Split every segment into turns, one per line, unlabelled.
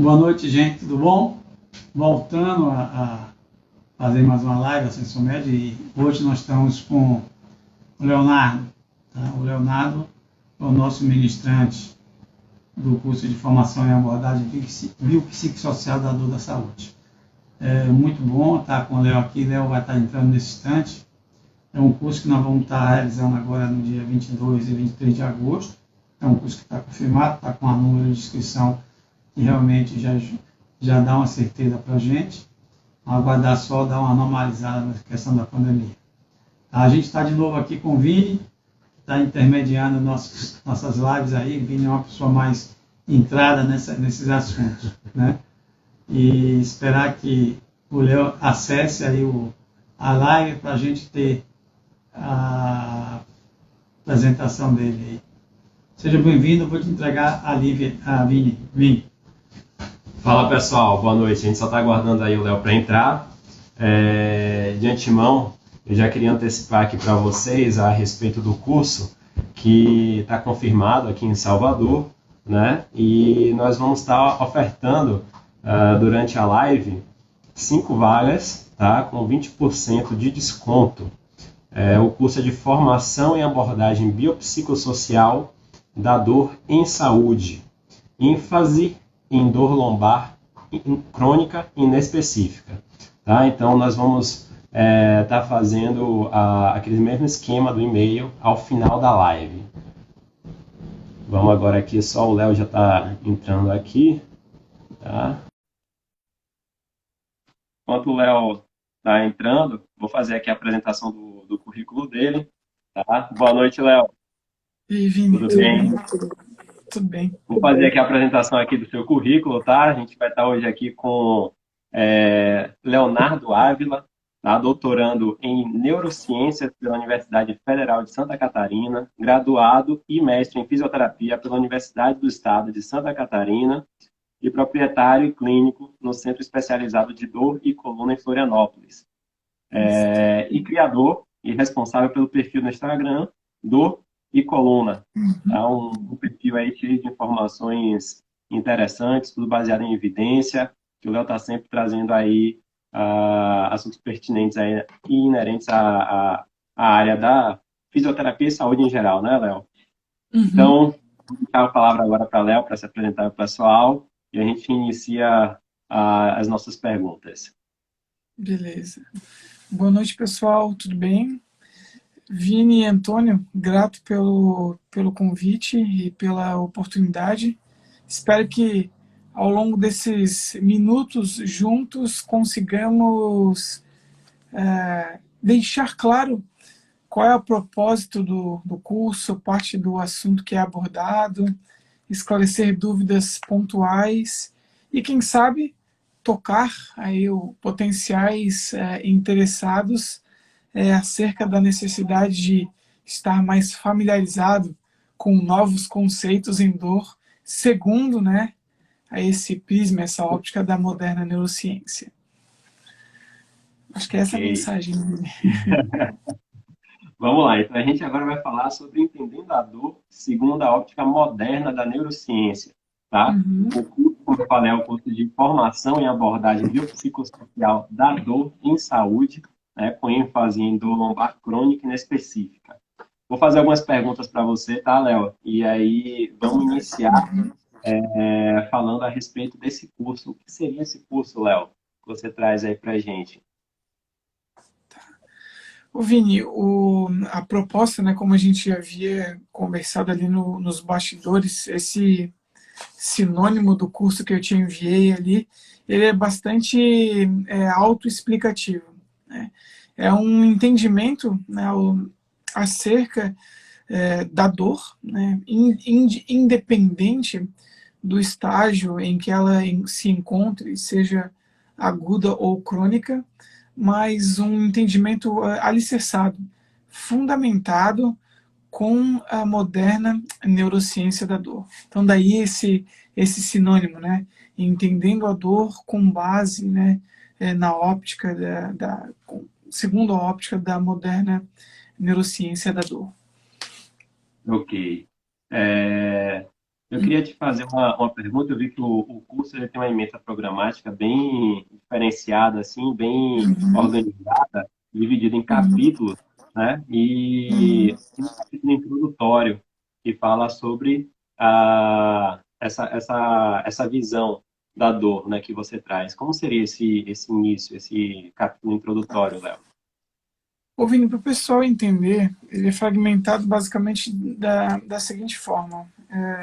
Boa noite, gente, tudo bom? Voltando a fazer mais uma live, a Sensomed, e hoje nós estamos com o Leonardo. Tá? O Leonardo é o nosso ministrante do curso de formação em abordagem biopsicossocial da dor da saúde. É muito bom estar com o Léo aqui. Léo vai estar entrando nesse instante. É um curso que nós vamos estar realizando agora no dia 22 e 23 de agosto. É um curso que está confirmado, está com a número de inscrição que realmente já dá uma certeza para a gente. Aguardar só dar uma normalizada na questão da pandemia. A gente está de novo aqui com o Vini, que está intermediando nossas lives aí. O Vini é uma pessoa mais entrada nesses assuntos, né? E esperar que o Léo acesse aí a live para a gente ter a apresentação dele aí. Seja bem-vindo, eu vou te entregar a Vini. Vini.
Fala pessoal, boa noite. A gente só está aguardando aí o Léo para entrar. De antemão, eu já queria antecipar aqui para vocês a respeito do curso que está confirmado aqui em Salvador, né? E nós vamos estar ofertando durante a live 5 vagas, tá? Com 20% de desconto. O curso é de formação em abordagem biopsicossocial da dor em saúde. ênfase em dor lombar crônica e inespecífica. Tá? Então, nós vamos estar fazendo aquele mesmo esquema do e-mail ao final da live. Vamos agora aqui, só o Léo já está entrando aqui. Tá? Enquanto o Léo está entrando, vou fazer aqui a apresentação do currículo dele. Tá? Boa noite, Léo.
E aí, Vini,
tudo bem?
Tudo bem.
Vou fazer aqui a apresentação aqui do seu currículo, tá? A gente vai estar hoje aqui com Leonardo Ávila, tá? Doutorando em Neurociências pela Universidade Federal de Santa Catarina, graduado e mestre em Fisioterapia pela Universidade do Estado de Santa Catarina e proprietário e clínico no Centro Especializado de Dor e Coluna em Florianópolis. E criador e responsável pelo perfil no Instagram Dor e Coluna. Tá? Um perfil aí cheio de informações interessantes, tudo baseado em evidência, que o Léo está sempre trazendo aí assuntos pertinentes aí, e inerentes à área da fisioterapia e saúde em geral, né, Léo? Então, vou deixar a palavra agora para Léo, para se apresentar ao pessoal, e a gente inicia as nossas perguntas.
Beleza. Boa noite, pessoal, tudo bem? Vini e Antônio, grato pelo convite e pela oportunidade. Espero que ao longo desses minutos juntos consigamos deixar claro qual é o propósito do curso, parte do assunto que é abordado, esclarecer dúvidas pontuais e, quem sabe, tocar aí potenciais interessados acerca da necessidade de estar mais familiarizado com novos conceitos em dor, segundo a esse prisma, essa óptica da moderna neurociência. Acho que essa é a mensagem.
Vamos lá, então a gente agora vai falar sobre entendendo a dor segundo a óptica moderna da neurociência, tá? O curso, como eu falei, é um curso de formação em abordagem biopsicossocial da dor em saúde, né, com ênfase em dor lombar crônica e inespecífica. Vou fazer algumas perguntas para você, tá, Léo? E aí vamos iniciar falando a respeito desse curso. O que seria esse curso, Léo, que você traz aí para a gente?
O Vini, a proposta, como a gente havia conversado ali nos bastidores, esse sinônimo do curso que eu te enviei ali, ele é bastante autoexplicativo. Né? É um entendimento acerca da dor, independente do estágio em que ela se encontre, seja aguda ou crônica, mas um entendimento alicerçado, fundamentado com a moderna neurociência da dor. Então, daí esse sinônimo, entendendo a dor com base na óptica, segundo a óptica da moderna neurociência da dor.
Ok. Eu queria te fazer uma pergunta. Eu vi que o curso ele tem uma ementa programática bem diferenciada, assim, bem
Uhum,
organizada, dividida em
uhum,
capítulos, né? E
uhum.
tem um capítulo introdutório que fala sobre essa visão da dor, né, que você traz. Como seria esse início, esse capítulo introdutório, Léo?
Ô, Vini, para o pessoal entender, ele é fragmentado basicamente da seguinte forma.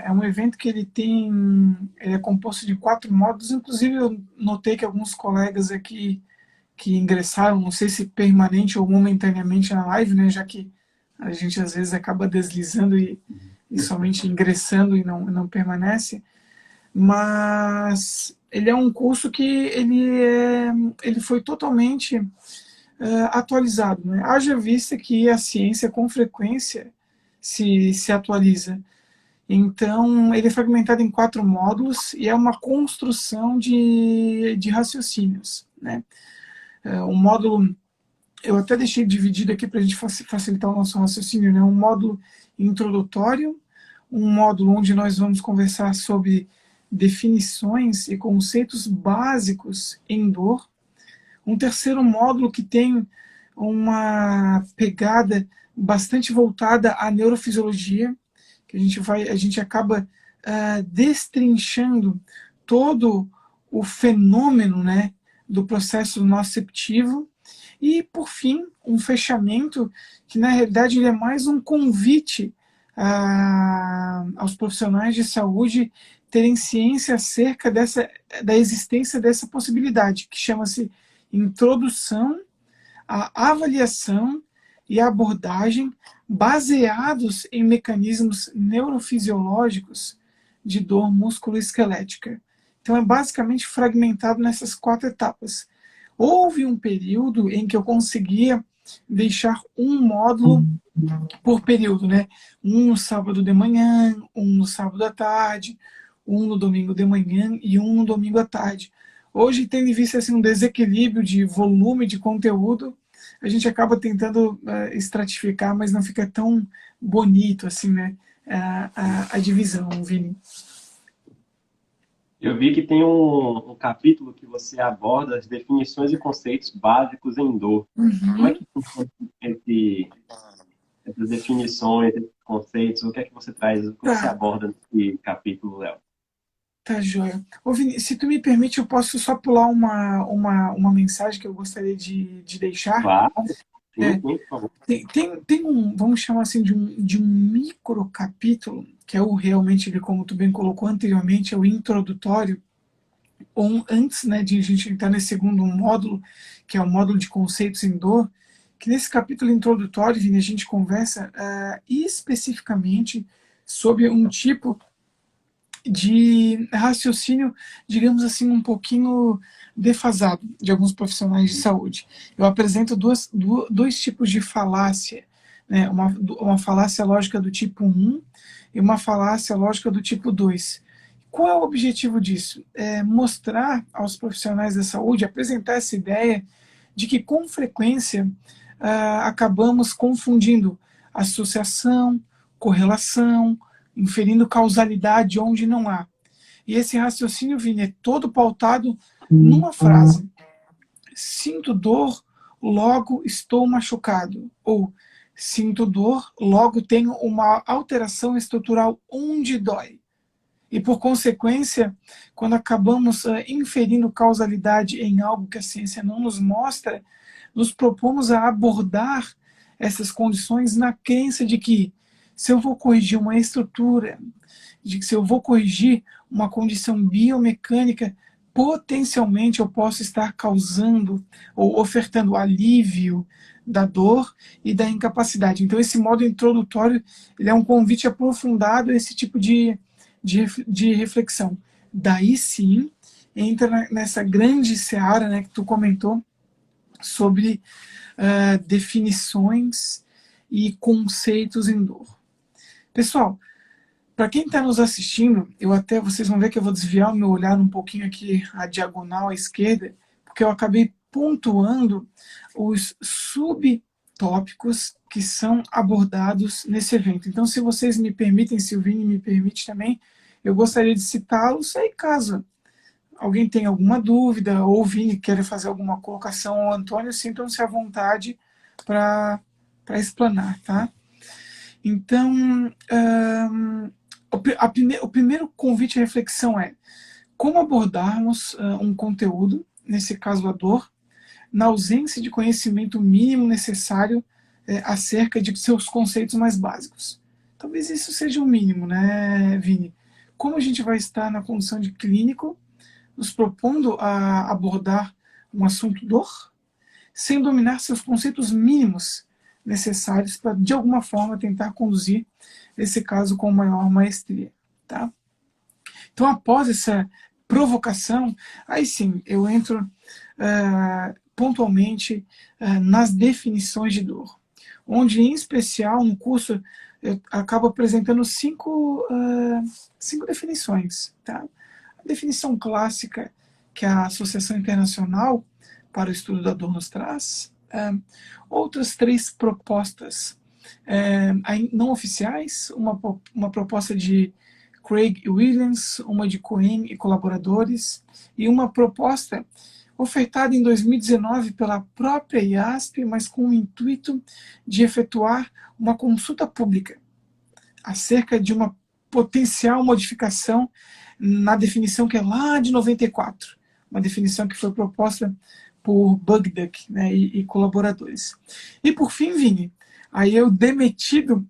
É um evento que ele é composto de 4 módulos, inclusive eu notei que alguns colegas aqui que ingressaram, não sei se permanente ou momentaneamente na live, né, já que a gente às vezes acaba deslizando e somente ingressando e não permanece, mas ele é um curso que ele foi totalmente atualizado. Né? Haja vista que a ciência com frequência se atualiza. Então, ele é fragmentado em 4 módulos e é uma construção de raciocínios. Né? Um módulo, eu até deixei dividido aqui para a gente facilitar o nosso raciocínio, né? Um módulo introdutório, um módulo onde nós vamos conversar sobre definições e conceitos básicos em dor, um terceiro módulo que tem uma pegada bastante voltada à neurofisiologia, que a gente acaba destrinchando todo o fenômeno, né, do processo noceptivo, e por fim um fechamento que na realidade ele é mais um convite aos profissionais de saúde terem ciência acerca da existência dessa possibilidade, que chama-se introdução, a avaliação e a abordagem baseados em mecanismos neurofisiológicos de dor musculoesquelética. Então é basicamente fragmentado nessas 4 etapas. Houve um período em que eu conseguia deixar um módulo por período, né? Um no sábado de manhã, um no sábado à tarde, um no domingo de manhã e um no domingo à tarde. Hoje, tendo em vista assim, um desequilíbrio de volume de conteúdo, a gente acaba tentando estratificar, mas não fica tão bonito assim, né? A divisão, Vini.
Eu vi que tem um capítulo que você aborda as definições e conceitos básicos em dor. Como é
Uhum.
que funciona essas definições, esses conceitos? O que é que você traz, o que você
Tá,
aborda nesse capítulo, Léo?
tá joia. Ô, Vini, se tu me permite, eu posso só pular uma mensagem que eu gostaria de deixar.
Claro, sim,
É,
sim, por favor.
tem um, vamos chamar assim, de um micro capítulo, que é o realmente, como tu bem colocou anteriormente, é o introdutório, ou antes, né, de a gente entrar nesse segundo módulo, que é o módulo de conceitos em dor, que nesse capítulo introdutório, Vini, a gente conversa especificamente sobre um tipo de raciocínio, digamos assim, um pouquinho defasado de alguns profissionais de saúde. Eu apresento dois tipos de falácia, né? Uma falácia lógica do tipo 1 e uma falácia lógica do tipo 2. Qual é o objetivo disso? É mostrar aos profissionais da saúde, apresentar essa ideia de que, com frequência, acabamos confundindo associação, correlação, inferindo causalidade onde não há. E esse raciocínio, Vini, é todo pautado numa frase: sinto dor, logo estou machucado. Ou sinto dor, logo tenho uma alteração estrutural onde dói. E, por consequência, quando acabamos inferindo causalidade em algo que a ciência não nos mostra, nos propomos a abordar essas condições na crença de que, se eu vou corrigir uma estrutura, de que se eu vou corrigir uma condição biomecânica, potencialmente eu posso estar causando ou ofertando alívio da dor e da incapacidade. Então, esse modo introdutório ele é um convite aprofundado a esse tipo de reflexão. Daí sim entra nessa grande seara, né, que tu comentou sobre definições e conceitos em dor. Pessoal, para quem está nos assistindo, vocês vão ver que eu vou desviar o meu olhar um pouquinho aqui à diagonal à esquerda, porque eu acabei pontuando os subtópicos que são abordados nesse evento. Então, se vocês me permitem, se o Vini me permite também, eu gostaria de citá-los, aí caso alguém tenha alguma dúvida, ou Vini queira fazer alguma colocação, ou Antônio, sintam-se à vontade para explanar, tá? Então, o primeiro convite à reflexão é como abordarmos um conteúdo, nesse caso a dor, na ausência de conhecimento mínimo necessário acerca de seus conceitos mais básicos. Talvez isso seja o mínimo, né, Vini? Como a gente vai estar na condição de clínico, nos propondo a abordar um assunto dor, sem dominar seus conceitos mínimos necessários para, de alguma forma, tentar conduzir esse caso com maior maestria, tá? Então, após essa provocação, aí sim, eu entro pontualmente nas definições de dor, onde, em especial, no curso, eu acabo apresentando cinco definições, tá? A definição clássica que a Associação Internacional para o Estudo da Dor nos traz, outras 3 propostas não oficiais, uma proposta de Craig e Williams, uma de Cohen e colaboradores, e uma proposta ofertada em 2019 pela própria IASP, mas com o intuito de efetuar uma consulta pública acerca de uma potencial modificação na definição que é lá de 94, uma definição que foi proposta por Bugduck, né, e colaboradores. E por fim, Vini, aí eu demetido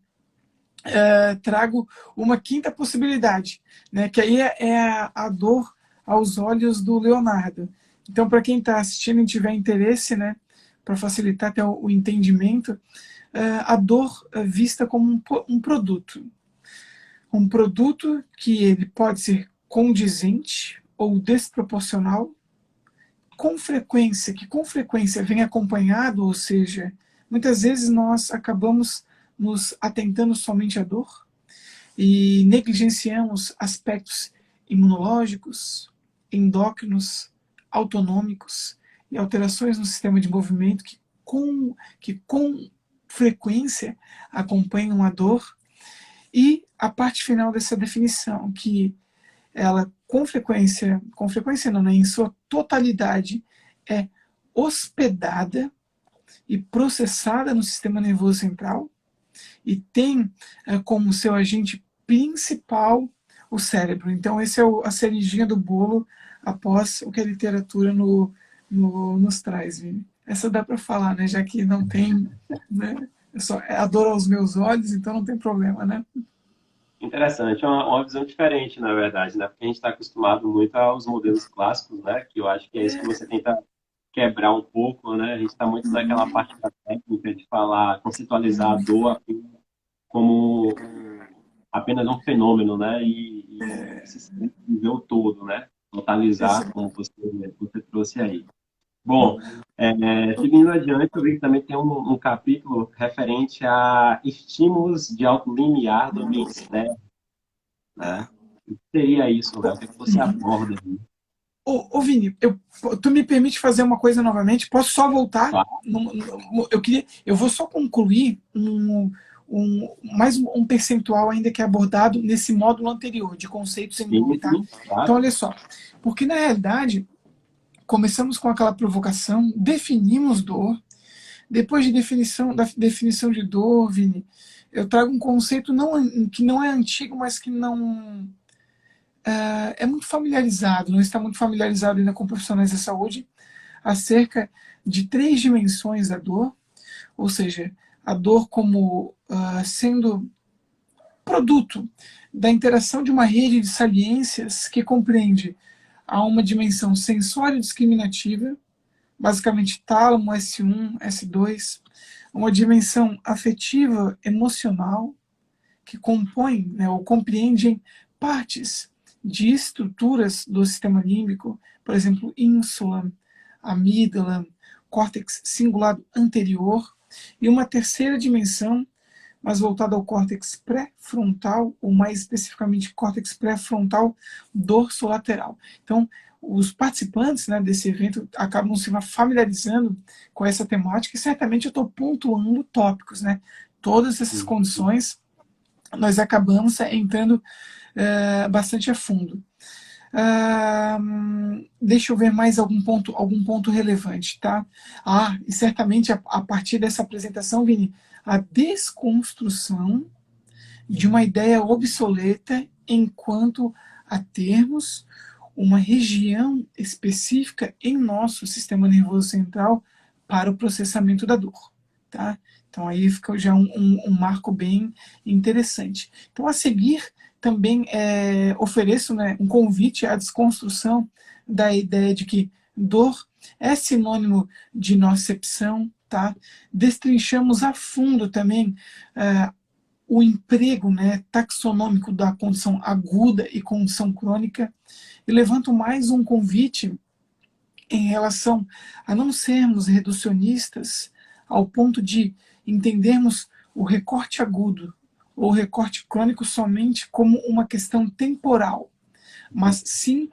trago uma 5ª possibilidade, né, que aí é a dor aos olhos do Leonardo. Então, para quem está assistindo e tiver interesse, né, para facilitar até o entendimento, a dor vista como um produto. Um produto que ele pode ser condizente ou desproporcional, que com frequência vem acompanhado, ou seja, muitas vezes nós acabamos nos atentando somente à dor e negligenciamos aspectos imunológicos, endócrinos, autonômicos e alterações no sistema de movimento que com frequência acompanham a dor. E a parte final dessa definição, que ela com frequência não, né, em sua totalidade, é hospedada e processada no sistema nervoso central e tem como seu agente principal o cérebro. Então, esse é a cerejinha do bolo após o que a literatura nos traz, Vini. Essa dá para falar, né? Já que não tem, né? É a dor aos meus olhos, então não tem problema, né?
Interessante, é uma visão diferente, na verdade, né? Porque a gente está acostumado muito aos modelos clássicos, né? Que eu acho que é isso que você tenta quebrar um pouco, né? A gente está muito naquela parte da técnica de falar, conceitualizar a dor como apenas um fenômeno, né? E se ver o todo, né? Totalizar, como você trouxe aí. Bom, seguindo adiante, eu vi que também tem um capítulo referente a estímulos de alto limiar do ambiente externo, né? O que seria isso, né? O que você aborda aí?
Ô Vini, tu me permite fazer uma coisa novamente? Posso só voltar?
Claro.
Eu vou só concluir mais um percentual ainda que é abordado nesse módulo anterior, de conceitos em dor, tá?
Claro.
Então, olha só. Porque, na realidade, começamos com aquela provocação, definimos dor. Depois da definição de dor, Vini, eu trago um conceito que não é antigo, mas que não é muito familiarizado, não está muito familiarizado ainda com profissionais da saúde, acerca de 3 dimensões da dor, ou seja, a dor como sendo produto da interação de uma rede de saliências que compreende a uma dimensão sensório discriminativa, basicamente tálamo, S1, S2, uma dimensão afetiva emocional, que compõe, né, ou compreendem partes de estruturas do sistema límbico, por exemplo, ínsula, amígdala, córtex cingulado anterior, e uma terceira dimensão, mais voltada ao córtex pré-frontal, ou mais especificamente córtex pré-frontal dorsolateral. Então, os participantes, né, desse evento acabam se familiarizando com essa temática e certamente eu estou pontuando tópicos, né? Todas essas condições nós acabamos entrando bastante a fundo. Deixa eu ver mais algum ponto relevante, tá? E certamente a partir dessa apresentação, Vini, a desconstrução de uma ideia obsoleta enquanto a termos uma região específica em nosso sistema nervoso central para o processamento da dor, tá? Então aí fica já um marco bem interessante. Então a seguir também ofereço, né, um convite à desconstrução da ideia de que dor é sinônimo de nocepção, tá? Destrinchamos a fundo também o emprego, né, taxonômico da condição aguda e condição crônica, e levanto mais um convite em relação a não sermos reducionistas ao ponto de entendermos o recorte agudo ou recorte crônico somente como uma questão temporal, mas sim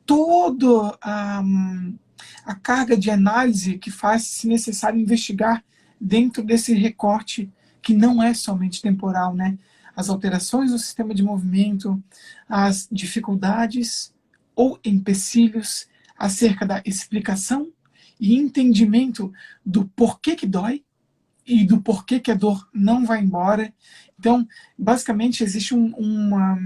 toda a carga de análise que faz-se necessário investigar dentro desse recorte que não é somente temporal, né? As alterações do sistema de movimento, as dificuldades ou empecilhos acerca da explicação e entendimento do porquê que dói e do porquê que a dor não vai embora. Então, basicamente, existe uma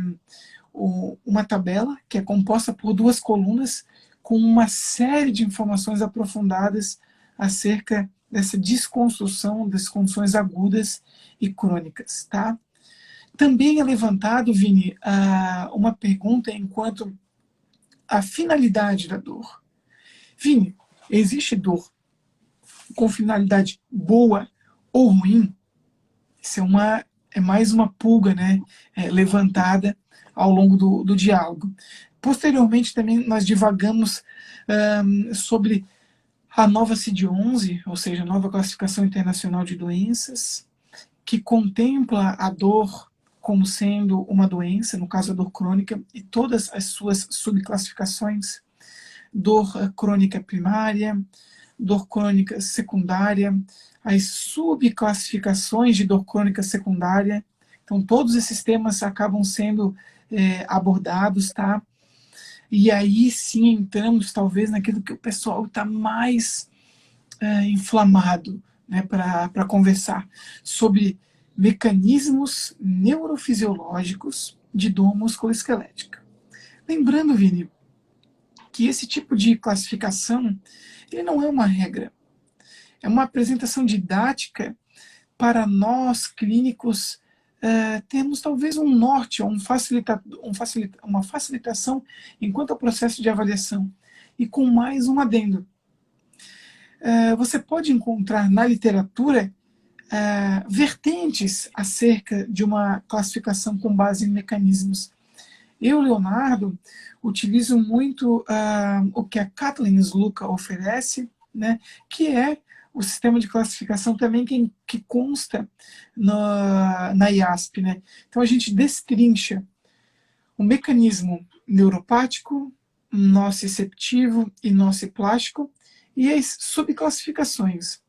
tabela que é composta por 2 colunas com uma série de informações aprofundadas acerca dessa desconstrução das condições agudas e crônicas, tá? Também é levantado, Vini, uma pergunta enquanto a finalidade da dor. Vini, existe dor com finalidade boa ou ruim? Isso é mais uma pulga, né, levantada ao longo do diálogo. Posteriormente, também nós divagamos sobre a nova CID-11, ou seja, a nova Classificação Internacional de Doenças, que contempla a dor como sendo uma doença, no caso a dor crônica, e todas as suas subclassificações: dor crônica primária, dor crônica secundária, as subclassificações de dor crônica secundária. Então, todos esses temas acabam sendo abordados, tá? E aí sim entramos talvez naquilo que o pessoal está mais inflamado, né, para conversar sobre mecanismos neurofisiológicos de dor musculoesquelética. Lembrando, Vini, que esse tipo de classificação ele não é uma regra, é uma apresentação didática para nós clínicos termos talvez um norte, ou uma facilitação enquanto ao processo de avaliação, e com mais um adendo. Você pode encontrar na literatura vertentes acerca de uma classificação com base em mecanismos. Eu, Leonardo, utilizo muito o que a Kathleen Sluka oferece, né, que é o sistema de classificação também que consta na IASP. Né? Então a gente destrincha o mecanismo neuropático, nociceptivo e nociplástico, e as subclassificações.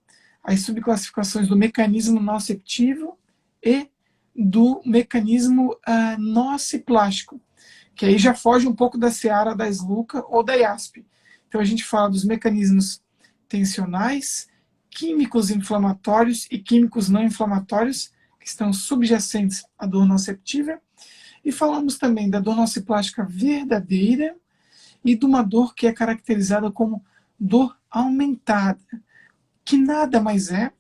As subclassificações do mecanismo nociceptivo e do mecanismo nociplástico, que aí já foge um pouco da seara da Sluka ou da IASP. Então a gente fala dos mecanismos tensionais, químicos inflamatórios e químicos não inflamatórios, que estão subjacentes à dor nociceptiva, e falamos também da dor nociplástica verdadeira e de uma dor que é caracterizada como dor aumentada, que nada mais é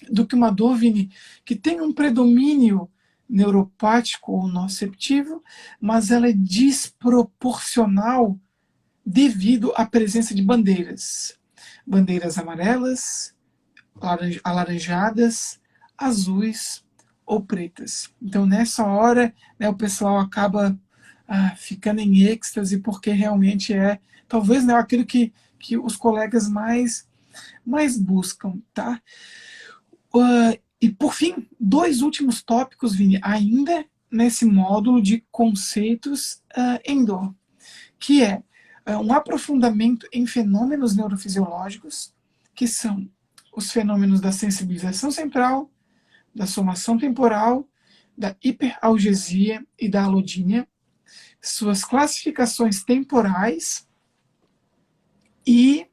do que uma dor, Vini, que tem um predomínio neuropático ou nociceptivo, mas ela é desproporcional devido à presença de bandeiras amarelas, alaranjadas, azuis ou pretas. Então, nessa hora, né, o pessoal acaba ficando em êxtase, porque realmente é, talvez, né, aquilo que os colegas mais buscam, tá? E, por fim, 2 últimos tópicos, Vini, ainda nesse módulo de conceitos em dor, que é um aprofundamento em fenômenos neurofisiológicos, que são os fenômenos da sensibilização central, da somação temporal, da hiperalgesia e da alodínia, suas classificações temporais e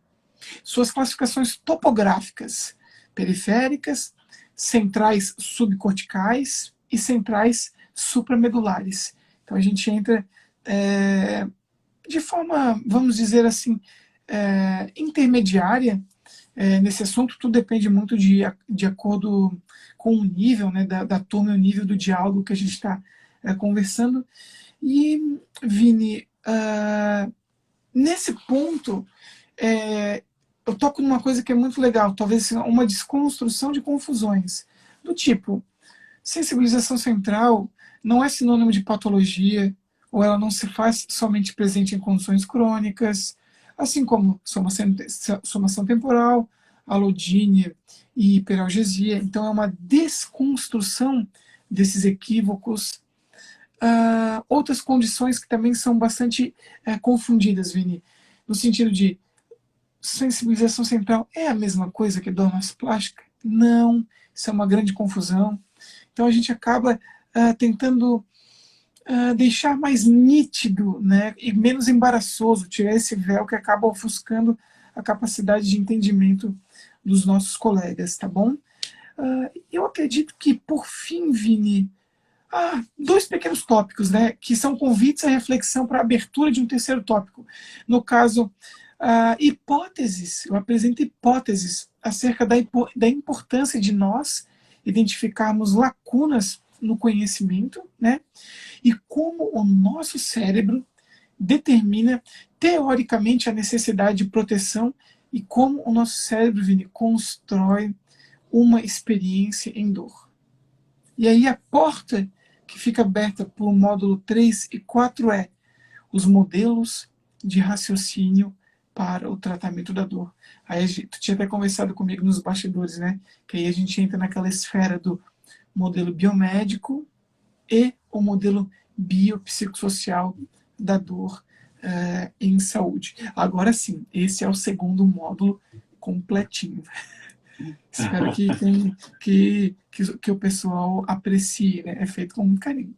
suas classificações topográficas, periféricas, centrais subcorticais e centrais supramedulares. Então a gente entra de forma, vamos dizer assim, intermediária nesse assunto. Tudo depende muito de acordo com o nível, né, da turma e o nível do diálogo que a gente está conversando. E, Vini, nesse ponto, eu toco numa coisa que é muito legal, talvez assim, uma desconstrução de confusões, do tipo, sensibilização central não é sinônimo de patologia, ou ela não se faz somente presente em condições crônicas, assim como somação temporal, alodínia e hiperalgesia. Então é uma desconstrução desses equívocos. Outras condições que também são bastante confundidas, Vini, no sentido de sensibilização central é a mesma coisa que dor plástica? Não, isso é uma grande confusão. Então a gente acaba tentando deixar mais nítido, né, e menos embaraçoso, tirar esse véu que acaba ofuscando a capacidade de entendimento dos nossos colegas, tá bom? Eu acredito que, por fim, Vini, dois pequenos tópicos, né, que são convites à reflexão para a abertura de um terceiro tópico. No caso, hipóteses, eu apresento hipóteses acerca da importância de nós identificarmos lacunas no conhecimento, né, e como o nosso cérebro determina teoricamente a necessidade de proteção e como o nosso cérebro, Vini, constrói uma experiência em dor. E aí a porta que fica aberta por o módulo 3 e 4 é os modelos de raciocínio para o tratamento da dor. Aí tu tinha até conversado comigo nos bastidores, né? Que aí a gente entra naquela esfera do modelo biomédico e o modelo biopsicossocial da dor em saúde. Agora sim, esse é o segundo módulo completinho. Espero que o pessoal aprecie, né? É feito com muito carinho.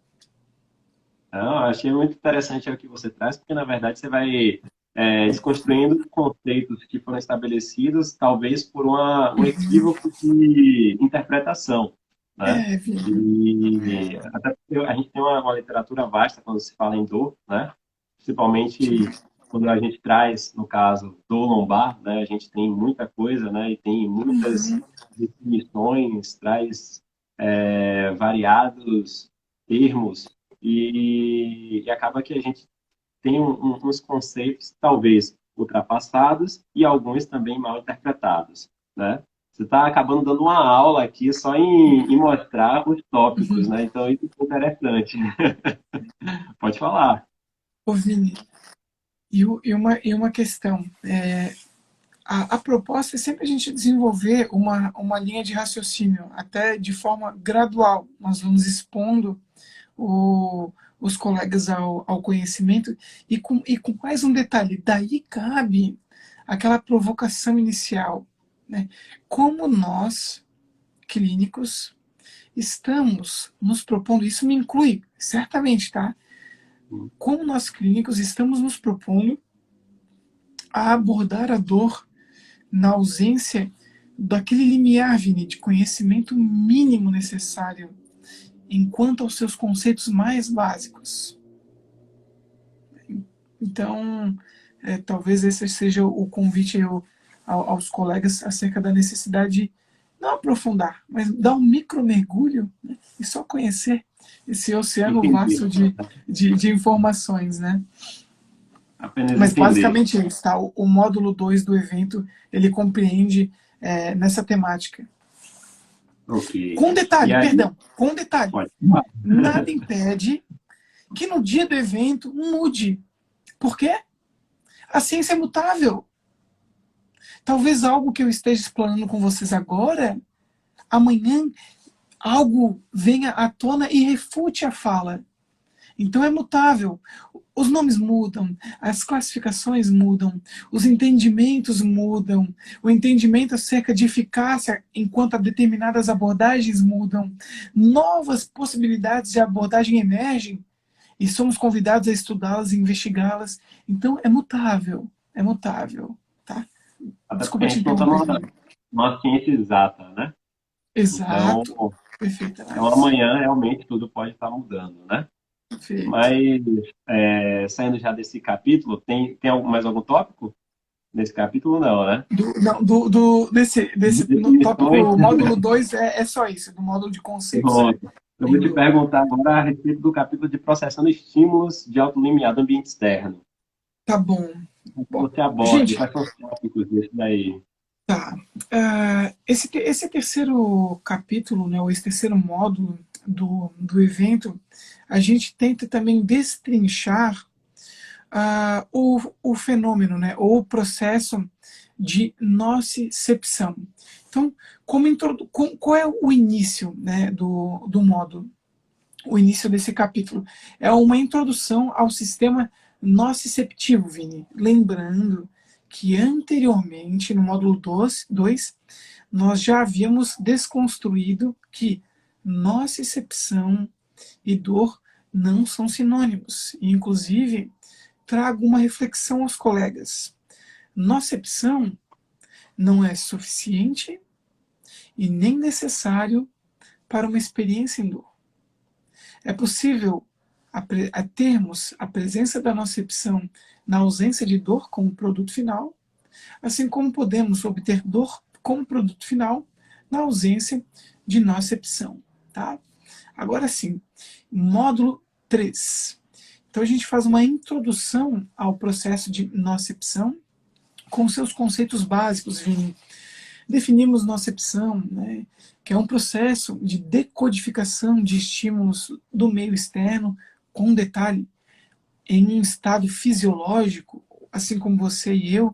Não, achei muito interessante o que você traz, porque na verdade você vai desconstruindo conceitos que foram estabelecidos, talvez por um equívoco de interpretação, né? E até porque a gente tem uma literatura vasta quando se fala em dor, né? Principalmente quando a gente traz, no caso, dor lombar, né? A gente tem muita coisa, né? E tem muitas definições, traz variados termos e acaba que a gente tem uns conceitos talvez ultrapassados e alguns também mal interpretados, né? Você está acabando dando uma aula aqui só em mostrar os tópicos, né? Então isso é interessante. Pode falar.
Ô, Vini, e uma questão. A proposta é sempre a gente desenvolver uma linha de raciocínio, até de forma gradual. Nós vamos expondo os colegas ao conhecimento e com mais um detalhe. Daí cabe aquela provocação inicial, né? Como nós, clínicos, estamos nos propondo, isso me inclui, certamente, tá? Como nós, clínicos, estamos nos propondo a abordar a dor na ausência daquele limiar, Vini, de conhecimento mínimo necessário enquanto aos seus conceitos mais básicos. Então, talvez esse seja o convite aos colegas acerca da necessidade de não aprofundar, mas dar um micro mergulho, né, e só conhecer esse oceano vasto de informações, né? Mas basicamente é isso, tá? O módulo 2 do evento, ele compreende nessa temática.
Okay.
Com detalhe, com detalhe. Nada impede que no dia do evento mude. Por quê? A ciência é mutável. Talvez algo que eu esteja explanando com vocês agora, amanhã algo venha à tona e refute a fala. Então é mutável. Os nomes mudam, as classificações mudam, os entendimentos mudam, o entendimento acerca de eficácia enquanto a determinadas abordagens mudam, novas possibilidades de abordagem emergem e somos convidados a estudá-las e investigá-las. Então é mutável, tá?
Até porque
Desculpa
a
te
gente não está
interromper.
numa ciência exata, né? Então,
Exato, perfeita
então
análise.
amanhã realmente tudo pode estar mudando, né?
Perfeito.
Mas saindo já desse capítulo, tem mais algum tópico nesse capítulo? Não, né?
Desse no tópico,
Definições.
módulo 2 é só isso, do módulo de conceitos
Pronto. Eu vou te
tem.
perguntar agora a respeito do capítulo de processando estímulos de alto limiar do ambiente externo.
Tá bom.
Como
Bom,
você aborda?
gente,
Quais são os tópicos desse daí?
tá. Esse terceiro capítulo, né, ou esse terceiro módulo do evento, a gente tenta também destrinchar o fenômeno, né, ou o processo de nocicepção. Então, qual é o início, né, do módulo? O início desse capítulo é uma introdução ao sistema nociceptivo, Vini. Lembrando que anteriormente, no módulo 2, nós já havíamos desconstruído que nocicepção e dor não são sinônimos. E, inclusive, trago uma reflexão aos colegas. Nocepção não é suficiente e nem necessário para uma experiência em dor. É possível termos a presença da nocepção na ausência de dor como produto final, assim como podemos obter dor como produto final na ausência de nocepção. Tá? Agora sim, módulo 3. Então a gente faz uma introdução ao processo de nocepção com seus conceitos básicos, Vini. Definimos nocepção, né, que é um processo de decodificação de estímulos do meio externo, com detalhe, em um estado fisiológico, assim como você e eu,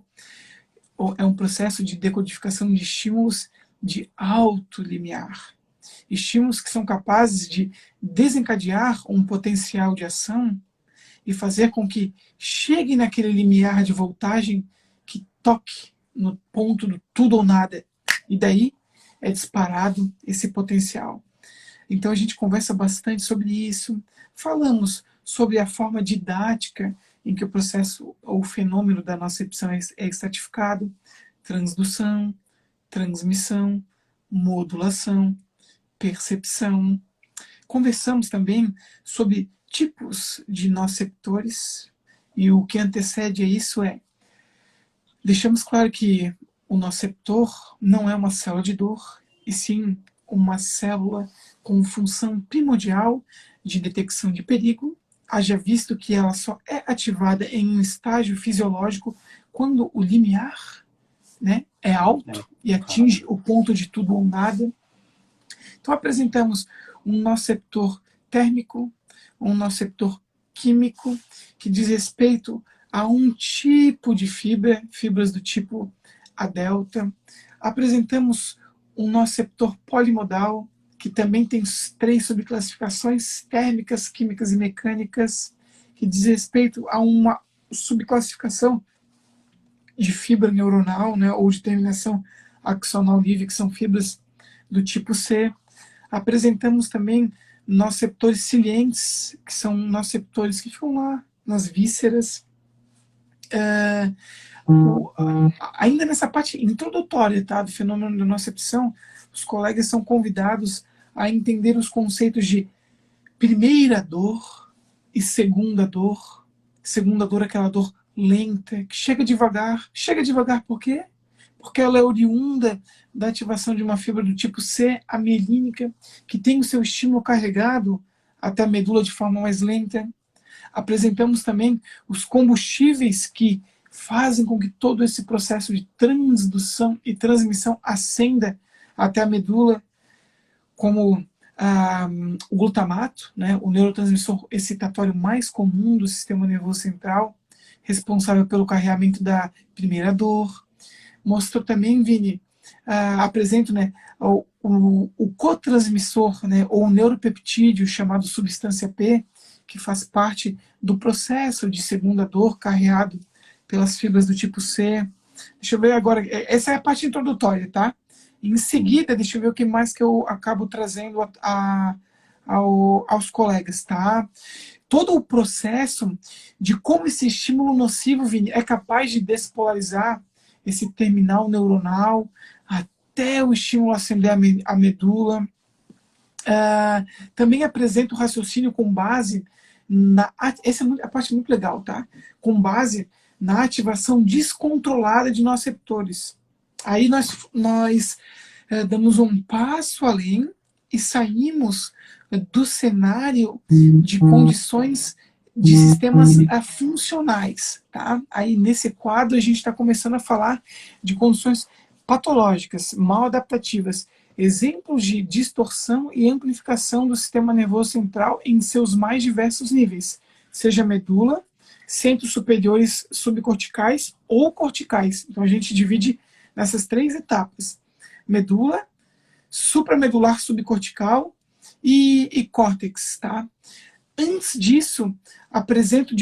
é um processo de decodificação de estímulos de alto limiar. Estímulos que são capazes de desencadear um potencial de ação e fazer com que chegue naquele limiar de voltagem que toque no ponto do tudo ou nada. E daí é disparado esse potencial. Então a gente conversa bastante sobre isso, falamos sobre a forma didática em que o processo ou o fenômeno da nocepção é estratificado, transdução, transmissão, modulação, percepção. Conversamos também sobre tipos de noceptores e o que antecede a isso deixamos claro que o noceptor não é uma célula de dor, e sim uma célula com função primordial de detecção de perigo, haja visto que ela só é ativada em um estágio fisiológico quando o limiar, né, é alto e atinge o ponto de tudo ou nada. Então apresentamos um noceptor térmico, um noceptor químico, que diz respeito a um tipo de fibras do tipo A delta. Apresentamos um noceptor polimodal, que também tem 3 subclassificações térmicas, químicas e mecânicas, que diz respeito a uma subclassificação de fibra neuronal, né, ou de terminação axonal livre, que são fibras do tipo C. Apresentamos também noceptores cilientes, que são noceptores que ficam lá nas vísceras. Ainda nessa parte introdutória, tá, do fenômeno da nocepção, os colegas são convidados a entender os conceitos de primeira dor e segunda dor. Segunda dor é aquela dor lenta, que chega devagar. Chega devagar por quê? Porque ela é oriunda da ativação de uma fibra do tipo C, a mielínica, que tem o seu estímulo carregado até a medula de forma mais lenta. Apresentamos também os combustíveis que fazem com que todo esse processo de transdução e transmissão ascenda até a medula, como o glutamato, né, o neurotransmissor excitatório mais comum do sistema nervoso central, responsável pelo carregamento da primeira dor. Mostrou também, Vini, apresento, né, o cotransmissor, né, ou o neuropeptídeo chamado substância P, que faz parte do processo de segunda dor carreado pelas fibras do tipo C. Deixa eu ver agora, essa é a parte introdutória, tá? Em seguida, deixa eu ver o que mais que eu acabo trazendo aos colegas, tá? Todo o processo de como esse estímulo nocivo, Vini, é capaz de despolarizar esse terminal neuronal até o estímulo acender a medula. Também apresenta o raciocínio com base essa é a parte muito legal, tá? Com base na ativação descontrolada de nossos receptores. Aí nós damos um passo além e saímos do cenário de condições de sistemas funcionais, tá? Aí nesse quadro a gente está começando a falar de condições patológicas, mal adaptativas, exemplos de distorção e amplificação do sistema nervoso central em seus mais diversos níveis, seja medula, centros superiores subcorticais ou corticais. Então a gente divide nessas 3 etapas: medula, supramedular subcortical e córtex, tá? Antes disso, apresento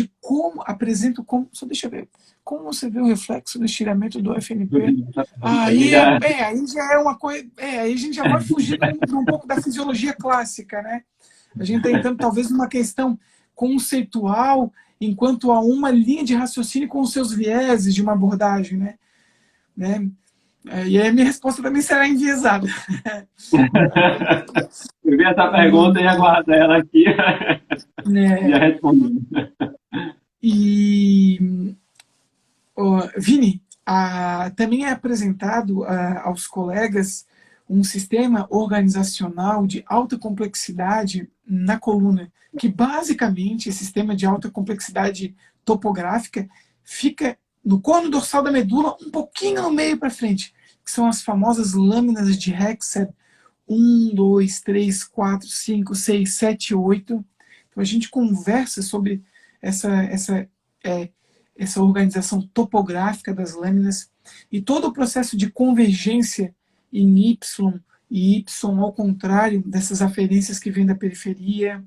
como, só deixa eu ver, como você vê o reflexo do estiramento do FNP. Aí já é uma coisa, aí a gente já vai fugir um pouco da fisiologia clássica, né? A gente está entrando talvez numa questão conceitual, enquanto há uma linha de raciocínio com os seus vieses de uma abordagem, né? E aí a minha resposta também será enviesada.
Eu vi essa pergunta e aguardo ela aqui. Já respondi.
E, Vini, também é apresentado aos colegas um sistema organizacional de alta complexidade na coluna, que basicamente, esse sistema de alta complexidade topográfica fica no corno dorsal da medula, um pouquinho no meio para frente, que são as famosas lâminas de Hexed 1, 2, 3, 4, 5, 6, 7, 8. Então a gente conversa sobre essa organização topográfica das lâminas e todo o processo de convergência em Y e Y ao contrário dessas aferências que vêm da periferia,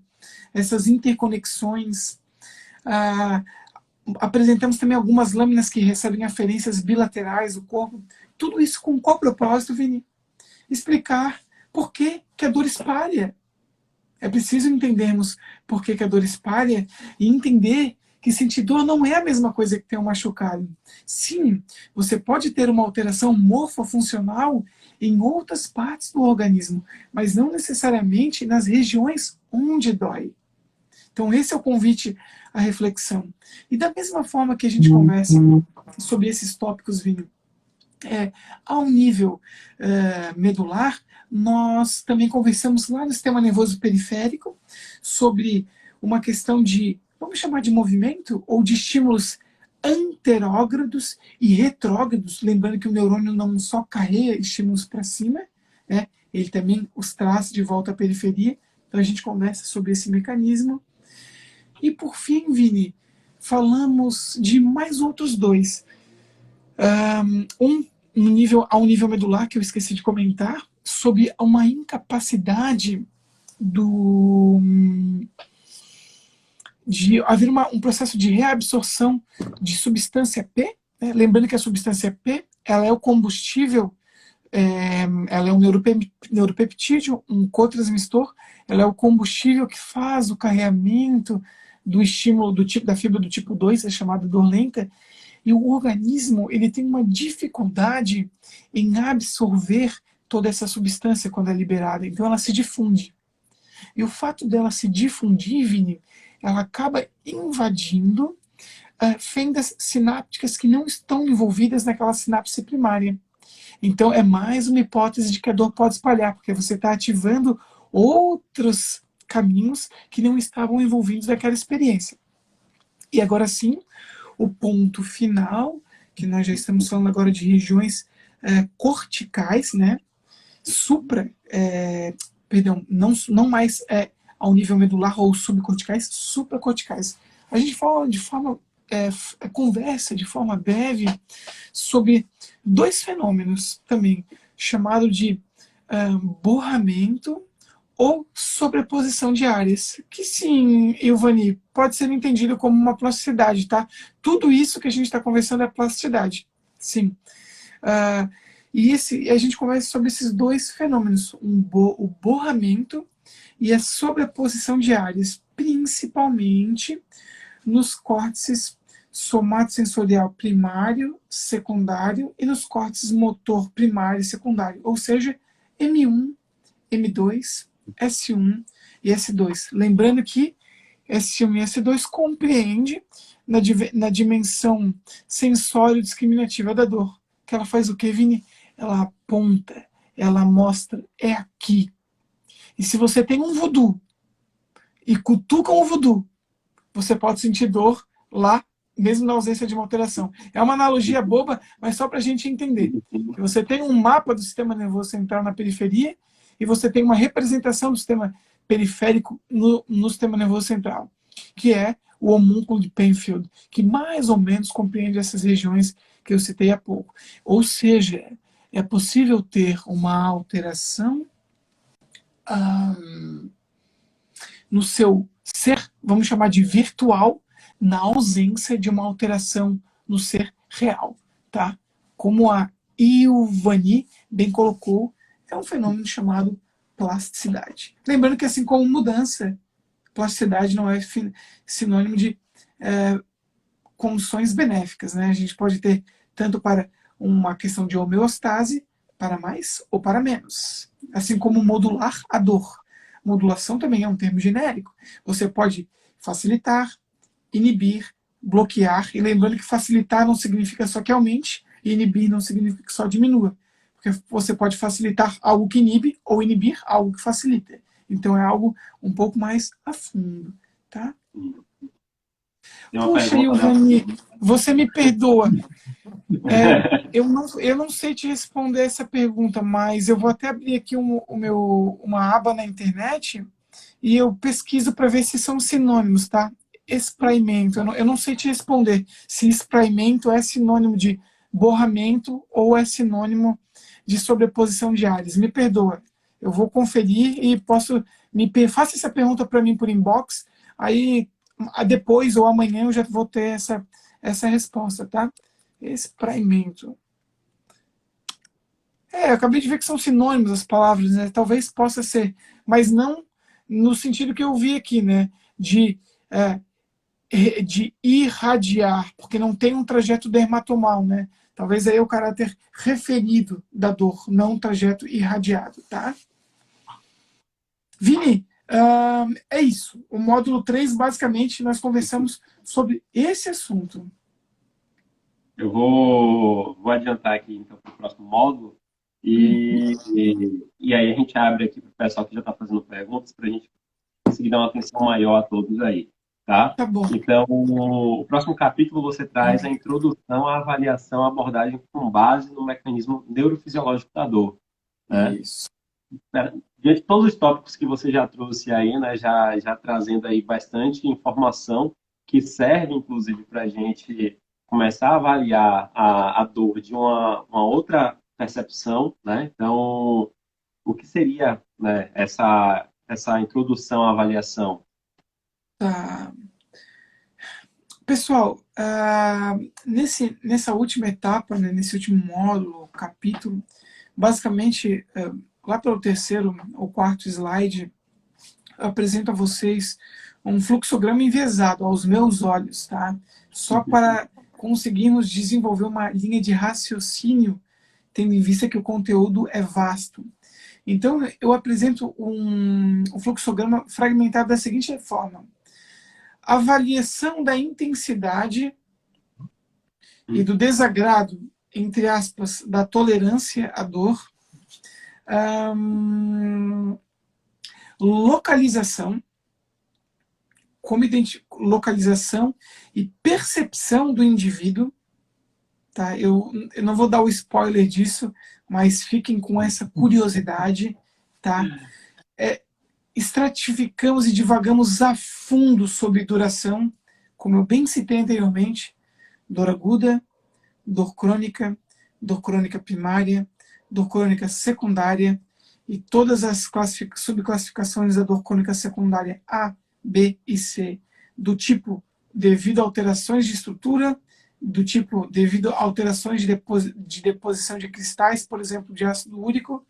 essas interconexões. Apresentamos também algumas lâminas que recebem aferências bilaterais do corpo. Tudo isso com qual propósito, Vini? Explicar por que a dor espalha. É preciso entendermos por que a dor espalha e entender que sentir dor não é a mesma coisa que ter um machucado. Sim, você pode ter uma alteração morfofuncional em outras partes do organismo, mas não necessariamente nas regiões onde dói. Então esse é o convite à reflexão. E da mesma forma que a gente conversa sobre esses tópicos, Vini, ao nível medular, nós também conversamos lá no sistema nervoso periférico sobre uma questão de, vamos chamar de movimento, ou de estímulos anterógrados e retrógrados, lembrando que o neurônio não só carrega estímulos para cima, né, ele também os traz de volta à periferia. Então a gente conversa sobre esse mecanismo. E por fim, Vini, falamos de mais outros 2. Ao nível medular, que eu esqueci de comentar, sobre uma incapacidade de haver um processo de reabsorção de substância P, né? Lembrando que a substância P ela é o combustível, ela é um neuropeptídeo, um cotransmissor, ela é o combustível que faz o carregamento do estímulo da fibra do tipo 2, é chamada dor lenta, e o organismo ele tem uma dificuldade em absorver toda essa substância quando é liberada, então ela se difunde. E o fato dela se difundir, Vini, ela acaba invadindo fendas sinápticas que não estão envolvidas naquela sinapse primária. Então é mais uma hipótese de que a dor pode espalhar, porque você está ativando outros caminhos que não estavam envolvidos naquela experiência. E agora sim, o ponto final, que nós já estamos falando agora de regiões corticais, né? Não mais ao nível medular ou subcorticais, supracorticais. A gente fala de forma, conversa de forma breve sobre 2 fenômenos também, chamado de borramento ou sobreposição de áreas, que sim, Ilvani, pode ser entendido como uma plasticidade, tá? Tudo isso que a gente está conversando é plasticidade, sim. E a gente conversa sobre esses dois fenômenos, o borramento e a sobreposição de áreas, principalmente nos córtices somatosensorial primário, secundário e nos córtices motor primário e secundário, ou seja, M1, M2, S1 e S2. Lembrando que S1 e S2 compreende na dimensão sensório-discriminativa da dor, que ela faz o que, Vini? Ela aponta, ela mostra, é aqui. E se você tem um voodoo e cutuca um voodoo, você pode sentir dor lá, mesmo na ausência de uma alteração. É uma analogia boba, mas só para a gente entender. Que você tem um mapa do sistema nervoso central na periferia e você tem uma representação do sistema periférico no sistema nervoso central, que é o homúnculo de Penfield, que mais ou menos compreende essas regiões que eu citei há pouco. Ou seja, é possível ter uma alteração no seu ser, vamos chamar de virtual, na ausência de uma alteração no ser real, tá? Como a Ilvani bem colocou, é um fenômeno chamado plasticidade. Lembrando que, assim como mudança, plasticidade não é sinônimo de condições benéficas, né? A gente pode ter tanto para uma questão de homeostase, para mais ou para menos. Assim como modular a dor. Modulação também é um termo genérico. Você pode facilitar, inibir, bloquear, e lembrando que facilitar não significa só que aumente, e inibir não significa que só diminua. Porque você pode facilitar algo que inibe, ou inibir algo que facilita. Então é algo um pouco mais a fundo, tá? Puxa, Ilvani, você me perdoa. Eu não sei te responder essa pergunta, mas eu vou até abrir aqui uma aba na internet e eu pesquiso para ver se são sinônimos, tá? Espraimento. Eu não sei te responder se espraimento é sinônimo de borramento ou é sinônimo de sobreposição de áreas. Me perdoa. Eu vou conferir e faça essa pergunta para mim por inbox, aí depois ou amanhã eu já vou ter essa resposta, tá? Espraimento. Eu acabei de ver que são sinônimos as palavras, né? Talvez possa ser, mas não no sentido que eu vi aqui, né? De irradiar, porque não tem um trajeto dermatomal, né? Talvez aí é o caráter referido da dor, não um trajeto irradiado, tá? Vini, é isso. O módulo 3, basicamente, nós conversamos sobre esse assunto.
Eu vou adiantar aqui, então, para o próximo módulo. E aí a gente abre aqui para o pessoal que já está fazendo perguntas, para a gente conseguir dar uma atenção maior a todos aí, tá?
Tá bom.
Então, o próximo capítulo você traz a introdução à avaliação, à abordagem com base no mecanismo neurofisiológico da dor, né?
Isso.
Diante de todos os tópicos que você já trouxe aí, né, já trazendo aí bastante informação que serve, inclusive, para a gente começar a avaliar a dor de uma outra percepção, né? Então, o que seria, né, essa introdução à avaliação?
Tá. Pessoal, nessa última etapa, né, nesse último módulo, capítulo, basicamente, lá pelo terceiro ou quarto slide, eu apresento a vocês um fluxograma enviesado aos meus olhos, tá? Só para conseguirmos desenvolver uma linha de raciocínio, tendo em vista que o conteúdo é vasto. Então, eu apresento um fluxograma fragmentado da seguinte forma: avaliação da intensidade e do desagrado, entre aspas, da tolerância à dor, localização, localização e percepção do indivíduo, tá? Eu não vou dar o spoiler disso, mas fiquem com essa curiosidade, tá? Estratificamos e divagamos a fundo sobre duração, como eu bem citei anteriormente: dor aguda, dor crônica primária, dor crônica secundária e todas as subclassificações da dor crônica secundária A, B e C, do tipo devido a alterações de estrutura, do tipo devido a alterações de deposição de cristais, por exemplo, de ácido úrico,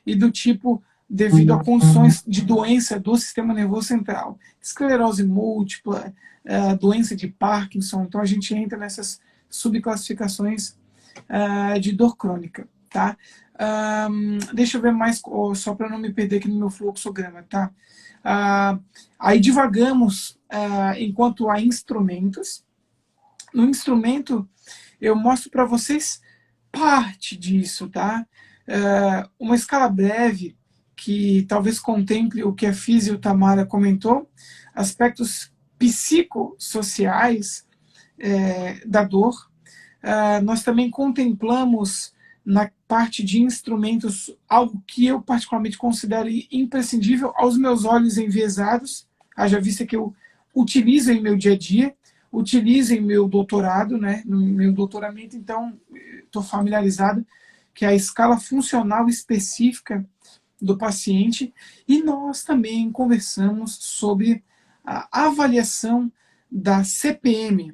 e do tipo devido a condições de doença do sistema nervoso central, esclerose múltipla, doença de Parkinson. Então a gente entra nessas subclassificações de dor crônica, tá? Deixa eu ver mais, só para não me perder aqui no meu fluxograma, tá? Aí divagamos enquanto a instrumentos. No instrumento, eu mostro para vocês parte disso, tá? Uma escala breve que talvez contemple o que a Físio Tamara comentou, aspectos psicossociais da dor. Nós também contemplamos na parte de instrumentos algo que eu particularmente considero imprescindível aos meus olhos enviesados, haja vista que eu utilizo em meu dia a dia, utilizo em meu doutorado, né, no meu doutoramento, então estou familiarizado, que é a escala funcional específica do paciente, e nós também conversamos sobre a avaliação da CPM.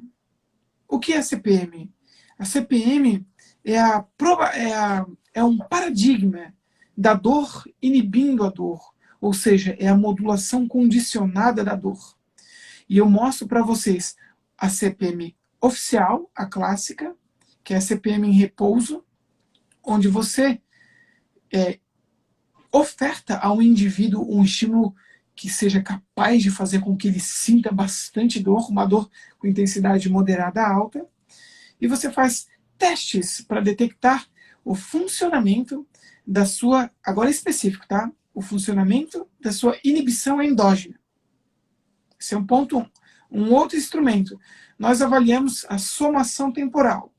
O que é a CPM? A CPM é um paradigma da dor inibindo a dor, ou seja, é a modulação condicionada da dor. E eu mostro para vocês a CPM oficial, a clássica, que é a CPM em repouso, onde você oferta ao indivíduo um estímulo que seja capaz de fazer com que ele sinta bastante dor, uma dor com intensidade moderada a alta, e você faz testes para detectar o funcionamento da sua, agora específico, tá? O funcionamento da sua inibição endógena. Esse é um ponto 1. Um outro instrumento, nós avaliamos a somação temporal.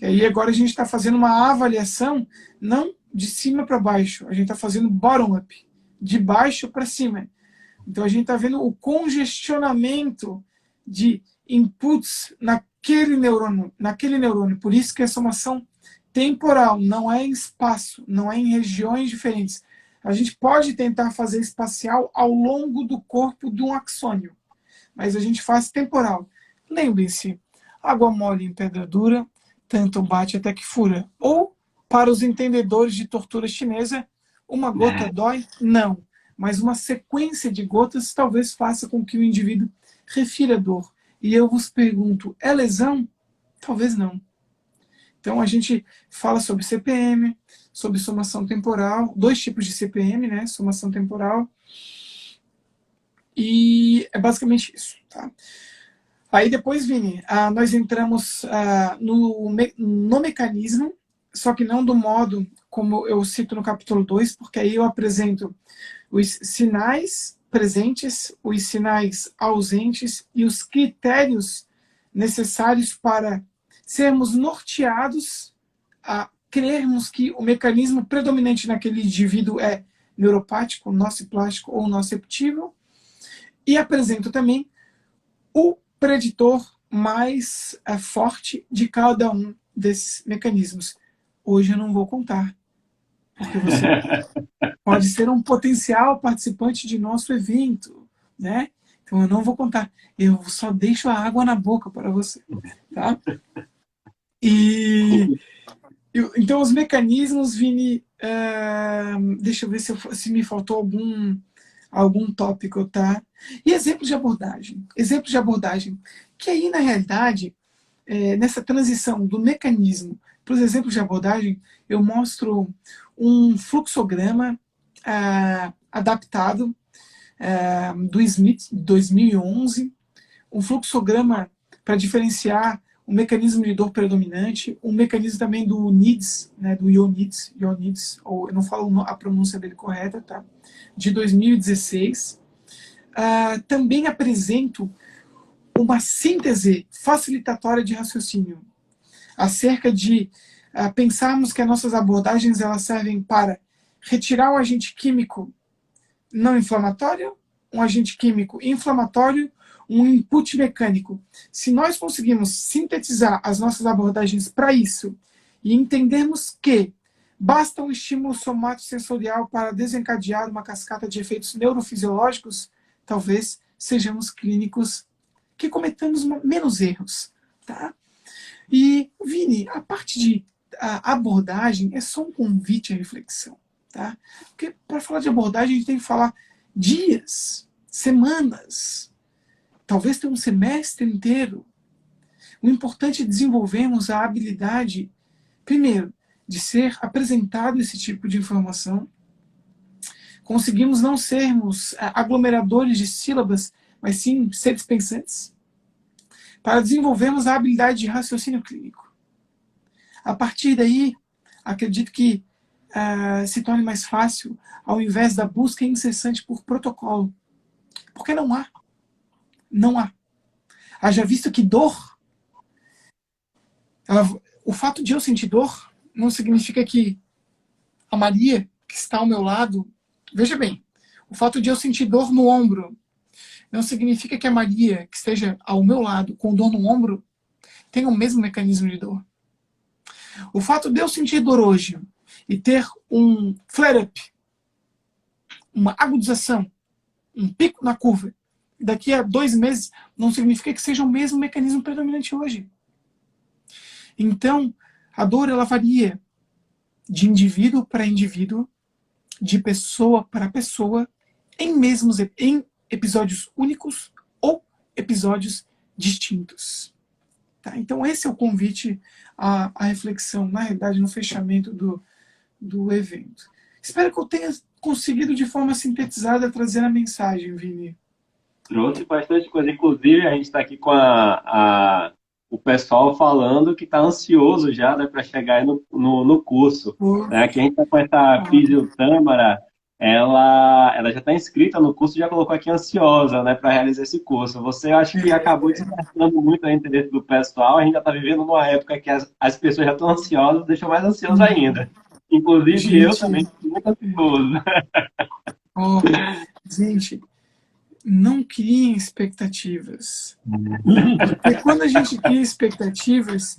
E aí agora a gente está fazendo uma avaliação não de cima para baixo, a gente está fazendo bottom-up, de baixo para cima. Então a gente está vendo o congestionamento de inputs naquele neurônio. Por isso que a somação temporal não é em espaço, não é em regiões diferentes. A gente pode tentar fazer espacial ao longo do corpo de um axônio, mas a gente faz temporal. Lembrem-se, água mole em pedra dura, tanto bate até que fura. Ou, para os entendedores de tortura chinesa, uma gota dói? Não. Mas uma sequência de gotas talvez faça com que o indivíduo refira dor. E eu vos pergunto, é lesão? Talvez não. Então a gente fala sobre CPM, sobre somação temporal, 2 tipos de CPM, né? Somação temporal. E é basicamente isso, tá? Aí depois, Vini, nós entramos no mecanismo, só que não do modo como eu cito no capítulo 2, porque aí eu apresento os sinais presentes, os sinais ausentes e os critérios necessários para sermos norteados a crermos que o mecanismo predominante naquele indivíduo é neuropático, nociplástico ou nociceptível, e apresento também o preditor mais forte de cada um desses mecanismos. Hoje eu não vou contar, porque você pode ser um potencial participante de nosso evento, né? Então eu não vou contar. Eu só deixo a água na boca para você, tá? Então os mecanismos, Vini, deixa eu ver se me faltou algum tópico, tá? E exemplos de abordagem. Exemplos de abordagem. Que aí, na realidade, nessa transição do mecanismo para os exemplos de abordagem, eu mostro um fluxograma adaptado do Smith, 2011, um fluxograma para diferenciar o mecanismo de dor predominante, um mecanismo também do NIDS, né, do Ioниds, ou eu não falo a pronúncia dele correta, tá? De 2016. Também apresento uma síntese facilitatória de raciocínio acerca de pensarmos que as nossas abordagens elas servem para retirar um agente químico não inflamatório, um agente químico inflamatório, um input mecânico. Se nós conseguimos sintetizar as nossas abordagens para isso e entendermos que Basta um estímulo somatosensorial para desencadear uma cascata de efeitos neurofisiológicos? Talvez sejamos clínicos que cometamos menos erros. Tá? E, Vini, a parte de abordagem é só um convite à reflexão. Tá? Porque para falar de abordagem, a gente tem que falar dias, semanas, talvez ter um semestre inteiro. O importante é desenvolvermos a habilidade, primeiro, de ser apresentado esse tipo de informação. Conseguimos não sermos aglomeradores de sílabas, mas sim seres pensantes, para desenvolvermos a habilidade de raciocínio clínico. A partir daí, acredito que se torne mais fácil, ao invés da busca incessante por protocolo. Porque não há. Não há. Haja visto que dor, o fato de eu sentir dor não significa que a Maria, que está ao meu lado, veja bem, o fato de eu sentir dor no ombro não significa que a Maria, que esteja ao meu lado com dor no ombro, tenha o mesmo mecanismo de dor. O fato de eu sentir dor hoje e ter um flare-up, uma agudização, um pico na curva, daqui a 2 meses, não significa que seja o mesmo mecanismo predominante hoje. Então, a dor ela varia de indivíduo para indivíduo, de pessoa para pessoa, em episódios únicos ou episódios distintos. Tá? Então, esse é o convite à reflexão, na realidade, no fechamento do evento. Espero que eu tenha conseguido, de forma sintetizada, trazer a mensagem, Vini.
Trouxe bastante coisa. Inclusive, a gente está aqui com o pessoal falando que está ansioso já, né, para chegar aí no curso. Né? Aqui a gente está com essa Físio Tâmara, ela já está inscrita no curso e já colocou aqui ansiosa, né, para realizar esse curso. Você acha que acabou despertando muito o interesse do pessoal, a gente já está vivendo numa época que as pessoas já estão ansiosas, deixam mais ansioso ainda. Inclusive eu também estou muito ansioso.
Gente, não criem expectativas. Porque quando a gente cria expectativas,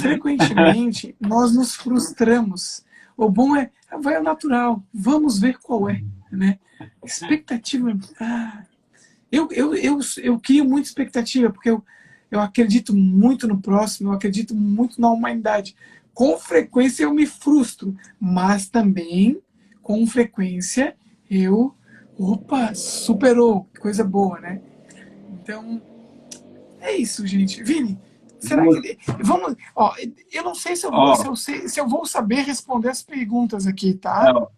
frequentemente nós nos frustramos. O bom vai ao natural, vamos ver qual é. Né? Expectativa. Eu crio muita expectativa, porque eu acredito muito no próximo, eu acredito muito na humanidade. Com frequência eu me frustro, mas também, com frequência, opa, superou, coisa boa, né? Então, é isso, gente. Vini, será que... Vamos... eu não sei se eu vou saber responder as perguntas aqui, tá?
Não.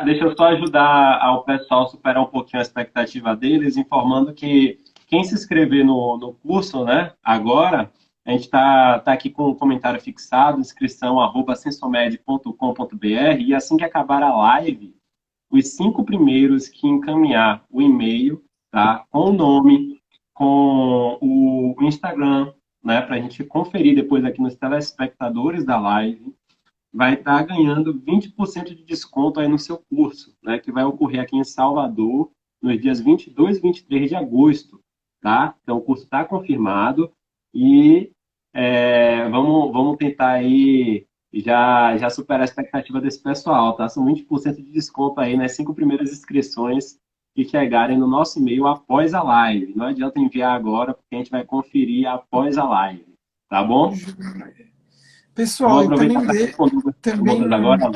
Deixa eu só ajudar ao pessoal a superar um pouquinho a expectativa deles, informando que quem se inscrever no curso, né, agora, a gente tá aqui com o comentário fixado, inscrição @sensomed.com.br, e assim que acabar a live, os 5 primeiros que encaminhar o e-mail, tá, com o nome, com o Instagram, né, para a gente conferir depois aqui nos telespectadores da live, vai estar ganhando 20% de desconto aí no seu curso, né, que vai ocorrer aqui em Salvador nos dias 22 e 23 de agosto, tá? Então, o curso está confirmado e vamos tentar aí já superar a expectativa desse pessoal, tá? São 20% de desconto aí nas 5 primeiras inscrições que chegarem no nosso e-mail após a live. Não adianta enviar agora, porque a gente vai conferir após a live, tá bom?
Pessoal, eu também
agora.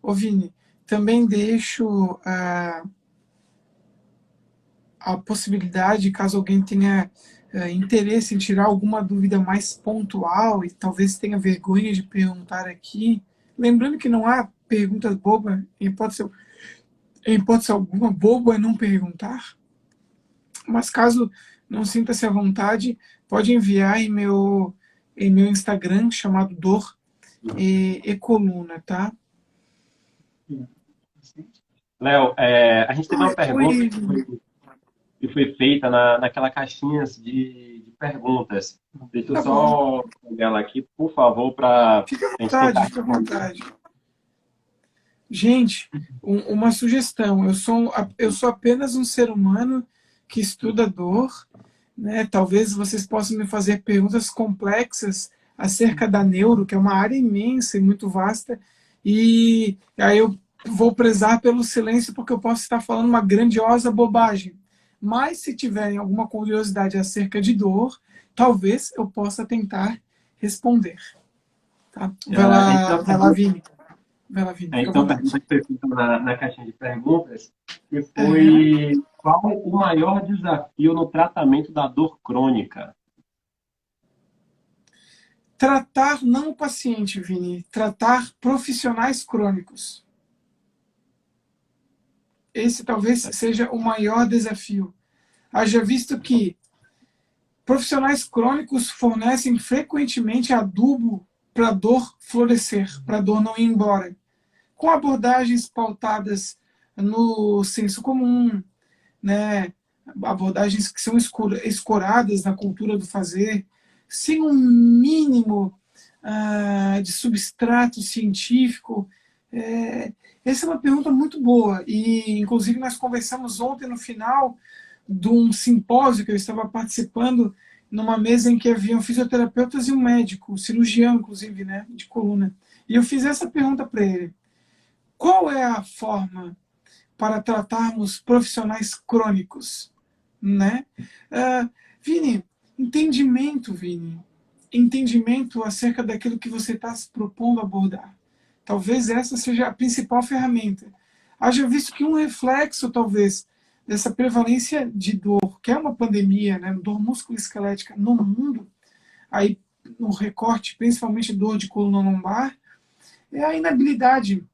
Ô Vini, também deixo a possibilidade, caso alguém tenha interesse em tirar alguma dúvida mais pontual e talvez tenha vergonha de perguntar aqui, lembrando que não há perguntas bobas, em hipótese alguma, bobo é não perguntar, mas caso não sinta-se à vontade, pode enviar em meu Instagram, chamado Dor e Coluna, tá?
Léo, a gente teve uma pergunta que foi feita naquela caixinha de perguntas. Deixa eu só pegar ela aqui, por favor, para...
Fica à vontade. Gente, uma sugestão. Eu sou apenas um ser humano que estuda dor, né? Talvez vocês possam me fazer perguntas complexas acerca da neuro, que é uma área imensa e muito vasta, e aí eu vou prezar pelo silêncio porque eu posso estar falando uma grandiosa bobagem. Mas se tiverem alguma curiosidade acerca de dor, talvez eu possa tentar responder. Tá? Vai lá, Vini. Vai lá, Vini, fica à
Então, a
vontade.
pergunta que foi feita na caixinha de perguntas que
É.
foi qual o maior desafio no tratamento da dor crônica?
Tratar não o paciente, Vini, tratar profissionais crônicos. Esse talvez seja o maior desafio. Haja visto que profissionais crônicos fornecem frequentemente adubo para a dor florescer, para a dor não ir embora, com abordagens pautadas no senso comum, né? Abordagens que são escoradas na cultura do fazer, sem um mínimo de substrato científico. Essa é uma pergunta muito boa e, inclusive, nós conversamos ontem no final de um simpósio que eu estava participando, numa mesa em que haviam fisioterapeutas e um médico, cirurgião, inclusive, né, de coluna. E eu fiz essa pergunta para ele: qual é a forma para tratarmos profissionais crônicos? Né? Vini, entendimento acerca daquilo que você está se propondo a abordar. Talvez essa seja a principal ferramenta. Haja visto que um reflexo, talvez, dessa prevalência de dor, que é uma pandemia, né, dor musculoesquelética no mundo, aí no recorte, principalmente dor de coluna lombar, é a inabilidade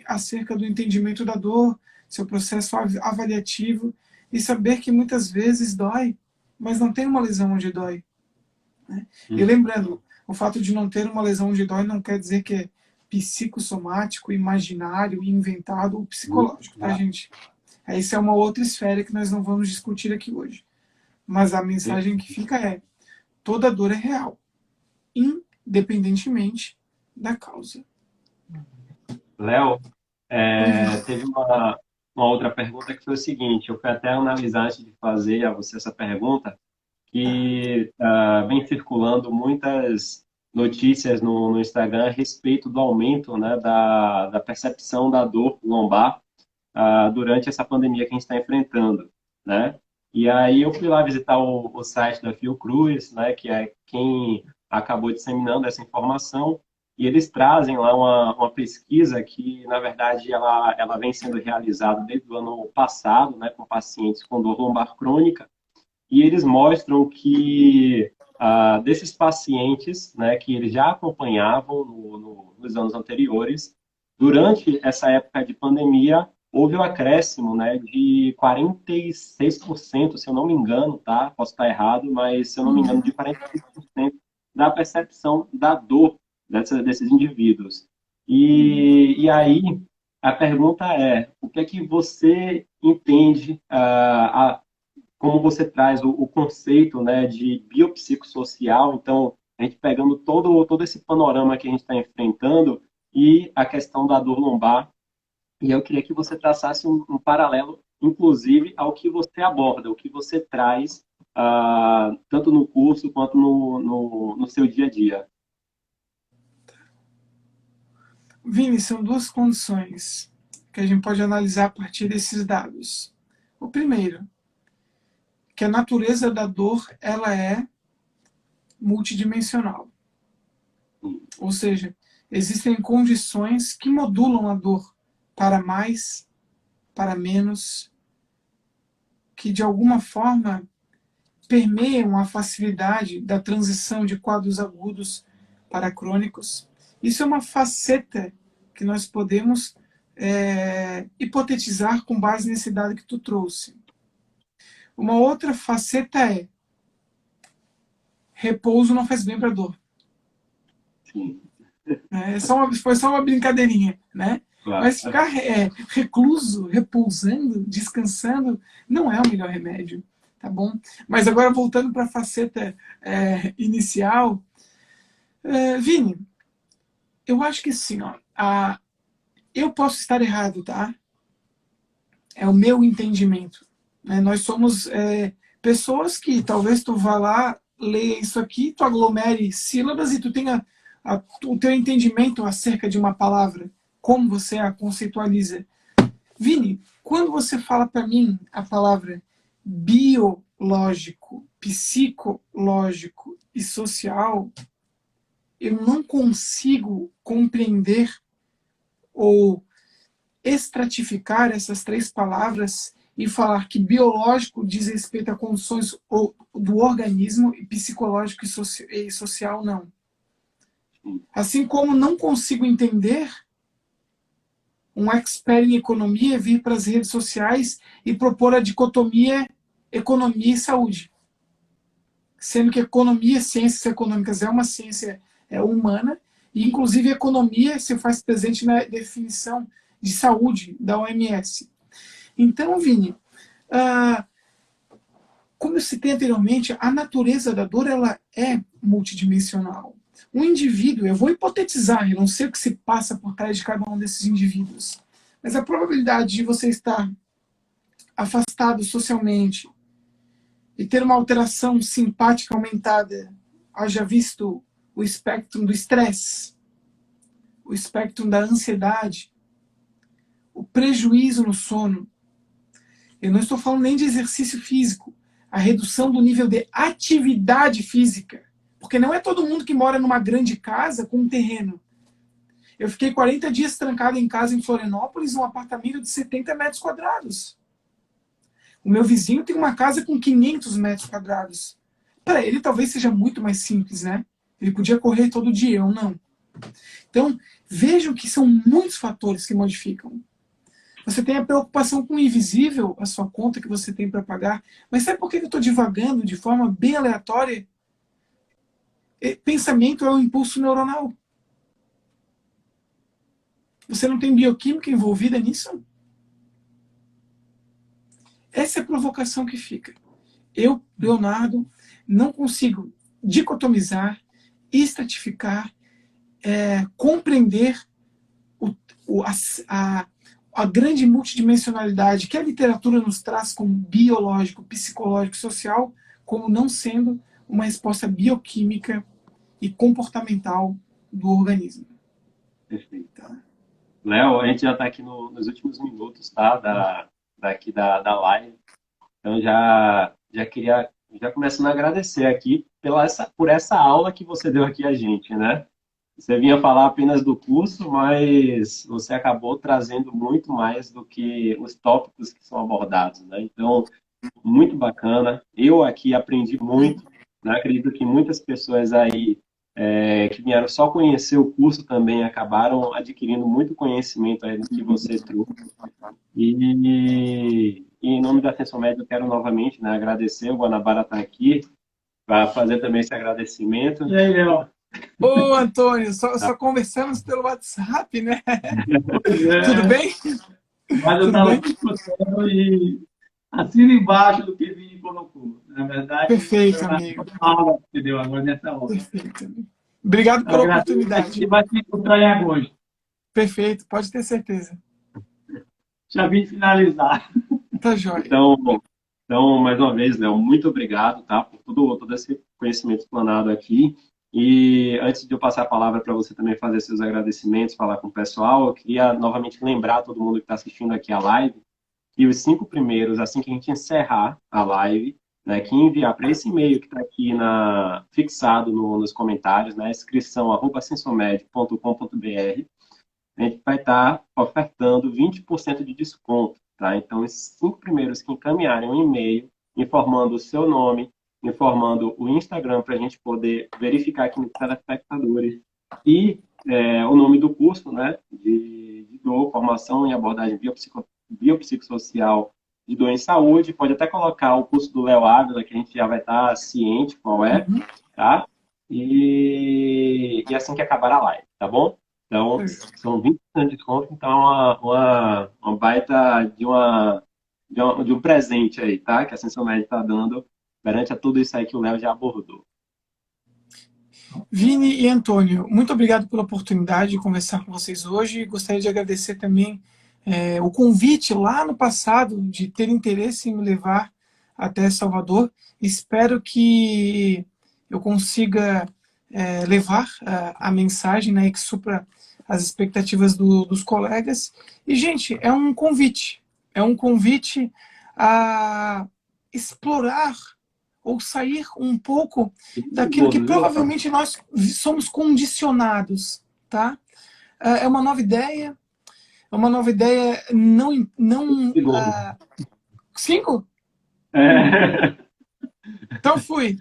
acerca do entendimento da dor, seu processo avaliativo, e saber que muitas vezes dói, mas não tem uma lesão onde dói. Né? E lembrando, o fato de não ter uma lesão onde dói não quer dizer que é psicossomático, imaginário, inventado ou psicológico, tá, gente? Essa é uma outra esfera que nós não vamos discutir aqui hoje. Mas a mensagem que fica é: toda dor é real, independentemente da causa.
Léo, teve uma outra pergunta que foi o seguinte, eu fui até analisar antes de fazer a você essa pergunta, que vem circulando muitas notícias no Instagram a respeito do aumento, né, da percepção da dor lombar durante essa pandemia que a gente está enfrentando, né? E aí eu fui lá visitar o site da Fiocruz, né, que é quem acabou disseminando essa informação, e eles trazem lá uma pesquisa que, na verdade, ela vem sendo realizada desde o ano passado, né, com pacientes com dor lombar crônica, e eles mostram que desses pacientes, né, que eles já acompanhavam nos anos anteriores, durante essa época de pandemia, houve um acréscimo, né, de 46%, se eu não me engano, tá? Posso estar errado, mas se eu não me engano, de 46% da percepção da dor desses indivíduos. E aí, a pergunta é, o que é que você entende, como você traz o conceito, né, de biopsicossocial, então, a gente pegando todo esse panorama que a gente está enfrentando e a questão da dor lombar, e eu queria que você traçasse um paralelo, inclusive, ao que você aborda, o que você traz, tanto no curso quanto no seu dia a dia.
Vini, são duas condições que a gente pode analisar a partir desses dados. O primeiro, que a natureza da dor ela é multidimensional. Ou seja, existem condições que modulam a dor para mais, para menos, que de alguma forma permeiam a facilidade da transição de quadros agudos para crônicos. Isso é uma faceta que nós podemos hipotetizar com base nesse dado que tu trouxe. Uma outra faceta é: repouso não faz bem para a dor.
Sim.
Foi só uma brincadeirinha, né?
Claro.
Mas ficar recluso, repousando, descansando, não é o melhor remédio, tá bom? Mas agora voltando para a faceta inicial, Vini, eu acho que sim, ó, eu posso estar errado, tá? É o meu entendimento. Né? Nós somos pessoas que talvez tu vá lá leia isso aqui, tu aglomere sílabas e tu tenha o teu entendimento acerca de uma palavra, como você a conceitualiza. Vini, quando você fala para mim a palavra biológico, psicológico e social, eu não consigo compreender ou estratificar essas três palavras e falar que biológico diz respeito a condições do organismo e psicológico e social não. Assim como não consigo entender um expert em economia vir para as redes sociais e propor a dicotomia economia e saúde. Sendo que economia, ciências econômicas é uma ciência humana, e inclusive economia se faz presente na definição de saúde da OMS. Então, Vini, como eu citei anteriormente, a natureza da dor ela é multidimensional. Um indivíduo, eu vou hipotetizar, eu não sei o que se passa por trás de cada um desses indivíduos, mas a probabilidade de você estar afastado socialmente e ter uma alteração simpática aumentada, haja visto o espectro do estresse, o espectro da ansiedade, o prejuízo no sono. Eu não estou falando nem de exercício físico, a redução do nível de atividade física. Porque não é todo mundo que mora numa grande casa com um terreno. Eu fiquei 40 dias trancado em casa em Florianópolis, num apartamento de 70 metros quadrados. O meu vizinho tem uma casa com 500 metros quadrados. Para ele talvez seja muito mais simples, né? Ele podia correr todo dia, eu não. Então, vejam que são muitos fatores que modificam. Você tem a preocupação com o invisível, a sua conta que você tem para pagar. Mas sabe por que eu estou divagando de forma bem aleatória? Pensamento é um impulso neuronal. Você não tem bioquímica envolvida nisso? Essa é a provocação que fica. Eu, Leonardo, não consigo dicotomizar, estratificar, compreender a grande multidimensionalidade que a literatura nos traz como biológico, psicológico e social, como não sendo uma resposta bioquímica e comportamental do organismo.
Perfeito. Léo, a gente já está aqui nos últimos minutos, tá? Daqui da live. Então já queria, começando a agradecer aqui por essa aula que você deu aqui a gente, né? Você vinha falar apenas do curso, mas você acabou trazendo muito mais do que os tópicos que são abordados, né? Então, muito bacana. Eu aqui aprendi muito, né? Acredito que muitas pessoas aí que vieram só conhecer o curso também acabaram adquirindo muito conhecimento aí do que você trouxe. E em nome da Ascensão Média, eu quero novamente, né, agradecer. O Guanabara está aqui para fazer também esse agradecimento.
E aí, Léo?
Ô, Antônio, só conversamos pelo WhatsApp, né? Tudo bem?
Mas eu estava escutando e assina embaixo do que Vini colocou. Na verdade,
perfeito, amigo.
Aula que deu agora nessa hora.
Perfeito, amigo. Obrigado pela oportunidade.
E vai se encontrar em agosto.
Perfeito, pode ter certeza.
Já vim finalizar.
Tá jóia.
Então, mais uma vez, Léo, muito obrigado, tá, por todo esse conhecimento explanado aqui. E antes de eu passar a palavra para você também fazer seus agradecimentos, falar com o pessoal, eu queria novamente lembrar todo mundo que está assistindo aqui a live que os 5 primeiros, assim que a gente encerrar a live, né, que enviar para esse e-mail que está aqui fixado nos comentários, né, inscrição@ascensomed.com.br, a gente vai estar ofertando 20% de desconto, tá? Então, os 5 primeiros que encaminharem um e-mail informando o seu nome, informando o Instagram para a gente poder verificar aqui nos telespectadores e o nome do curso, né, de dor, formação em abordagem biopsicossocial de dor em saúde. Pode até colocar o curso do Léo Ávila, que a gente já vai estar ciente qual é, tá? E assim que acabar a live, tá bom? Então, são 20% de desconto, então uma baita de um presente aí, tá? Que a Ascensão Média está dando perante a tudo isso aí que o Léo já abordou.
Vini e Antônio, muito obrigado pela oportunidade de conversar com vocês hoje. Gostaria de agradecer também o convite lá no passado de ter interesse em me levar até Salvador. Espero que eu consiga levar a mensagem, né, que supra as expectativas dos colegas. E, gente, é um convite a explorar ou sair um pouco daquilo que provavelmente nós somos condicionados, tá? É uma nova ideia, não... Cinco?
É.
Então fui.